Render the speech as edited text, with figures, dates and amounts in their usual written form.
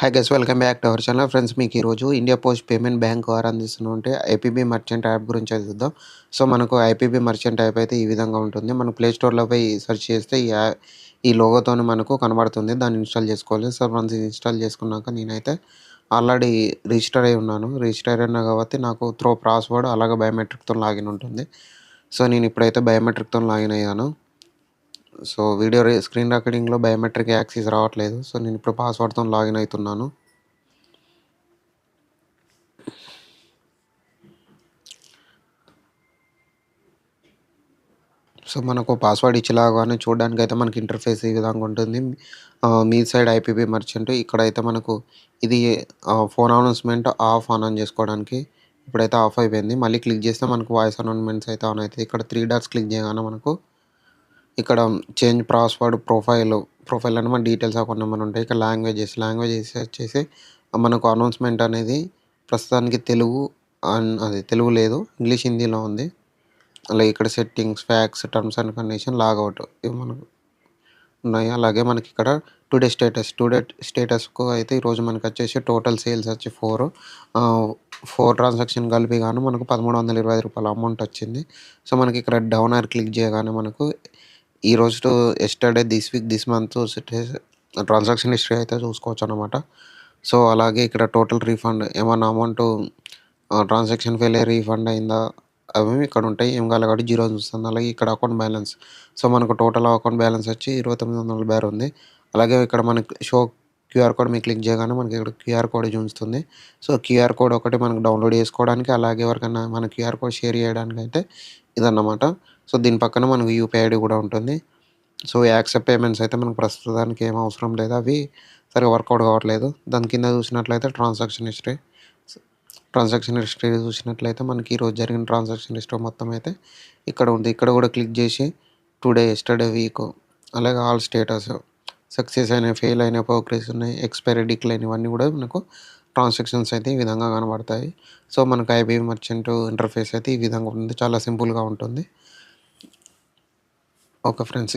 Hi guys, welcome back to our channel. Friends, మీకు ఈరోజు India post payment bank వారు అందిస్తున్నటువంటి ఐపీబీ మర్చెంట్ యాప్ గురించి అయితే చూద్దాం. సో మనకు ఐపీబీ మర్చెంట్ యాప్ అయితే ఈ విధంగా ఉంటుంది. మనం ప్లే స్టోర్లో పోయి సెర్చ్ చేస్తే ఈ లోగోతోని మనకు కనబడుతుంది. దాన్ని ఇన్స్టాల్ చేసుకోవాలి. సో మనకి ఇన్స్టాల్ చేసుకున్నాక నేనైతే ఆల్రెడీ రిజిస్టర్ అయి ఉన్నాను. రిజిస్టర్ అయినా కాబట్టి నాకు త్రో పాస్వర్డ్ అలాగే బయోమెట్రిక్తో లాగిన్ ఉంటుంది. సో నేను ఇప్పుడైతే బయోమెట్రిక్తో లాగిన్ అయ్యాను. సో వీడియో స్క్రీన్ రికార్డింగ్లో బయోమెట్రిక్ యాక్సెస్ రావట్లేదు. సో నేను ఇప్పుడు పాస్వర్డ్తో లాగిన్ అవుతున్నాను. సో మనకు పాస్వర్డ్ ఇచ్చేలాగానే చూడడానికైతే మనకి ఇంటర్ఫేస్ ఈ విధంగా ఉంటుంది. మీ సైడ్ ఐపీబీ మర్చెంట్ ఇక్కడైతే మనకు ఇది ఫోన్ అనౌన్స్‌మెంట్ ఆన్ చేసుకోవడానికి ఇప్పుడైతే ఆఫ్ అయిపోయింది. మళ్ళీ క్లిక్ చేస్తే మనకు వాయిస్ అనౌన్స్‌మెంట్స్ అయితే ఆన్ అయితాయి. ఇక్కడ 3 డాట్స్ క్లిక్ చేయగానే మనకు ఇక్కడ చేంజ్ పాస్వర్డ్ ప్రొఫైల్ అని మన డీటెయిల్స్ అకౌంట్ నెంబర్ ఉంటాయి. ఇక్కడ లాంగ్వేజెస్ వచ్చేసి మనకు అనౌన్స్‌మెంట్ అనేది ప్రస్తుతానికి తెలుగు అది తెలుగు లేదు, ఇంగ్లీష్, హిందీలో ఉంది. అలాగే ఇక్కడ settings, FAQs, terms and condition, logout ఇవి మనకు ఉన్నాయి. అలాగే మనకి ఇక్కడ టుడే స్టేటస్‌కు అయితే ఈరోజు మనకు వచ్చేసి టోటల్ సేల్స్ వచ్చి 4 ట్రాన్సాక్షన్ కలిపి గాను మనకు రూ. 1,325 అమౌంట్ వచ్చింది. సో మనకి ఇక్కడ డౌన్ ఆర్ క్లిక్ చేయగానే మనకు ఈరోజు to yesterday, this week, this month transaction history అయితే చూసుకోవచ్చు అనమాట. సో అలాగే ఇక్కడ టోటల్ రీఫండ్ ఏమన్నా అమౌంట్ ట్రాన్సాక్షన్ ఫెయిల్ అయ్యి రీఫండ్ అయిందా అవి ఇక్కడ ఉంటాయి. ఏం కాలే కాబట్టి జీరో చూస్తుంది. అలాగే ఇక్కడ అకౌంట్ బ్యాలెన్స్. సో మనకు టోటల్ అకౌంట్ బ్యాలెన్స్ వచ్చి 2,940 ఉంది. అలాగే ఇక్కడ మనకి క్యూఆర్ కోడ్ మీద క్లిక్ చేయగానే మనకి ఇక్కడ క్యూఆర్ కోడ్ చూపిస్తుంది. సో క్యూఆర్ కోడ్ ఒకటి మనకు డౌన్లోడ్ చేసుకోవడానికి, అలాగే ఎవరికైనా మన క్యూఆర్ కోడ్ షేర్ చేయడానికి అయితే ఇదన్నమాట. సో దీని పక్కన మనకు యూపీఐ ఐడి కూడా ఉంటుంది. సో యాక్సెప్ట్ పేమెంట్స్ అయితే మనకు ప్రస్తుతానికి ఏం అవసరం లేదు. అవి సరిగ్గా వర్కౌట్ కావట్లేదు. దాని కింద చూసినట్లయితే ట్రాన్సాక్షన్ హిస్టరీ చూసినట్లయితే మనకి ఈరోజు జరిగిన ట్రాన్సాక్షన్ హిస్టరీ మొత్తం అయితే ఇక్కడ ఉంది. ఇక్కడ కూడా క్లిక్ చేసి టుడే, యెస్టర్డే, వీక్, అలాగే ఆల్ స్టేటస్, సక్సెస్ అయిన, ఫెయిల్ అయిన, ప్రోగ్రెస్ ఉన్నాయి, ఎక్స్పైరీ, డిక్లైన్ ఇవన్నీ కూడా మనకు ట్రాన్సాక్షన్స్ అయితే ఈ విధంగా కనబడతాయి. సో మనకు ఐబీబీ మర్చెంట్ ఇంటర్ఫేస్ అయితే ఈ విధంగా ఉంటుంది. చాలా సింపుల్గా ఉంటుంది. Okay friends.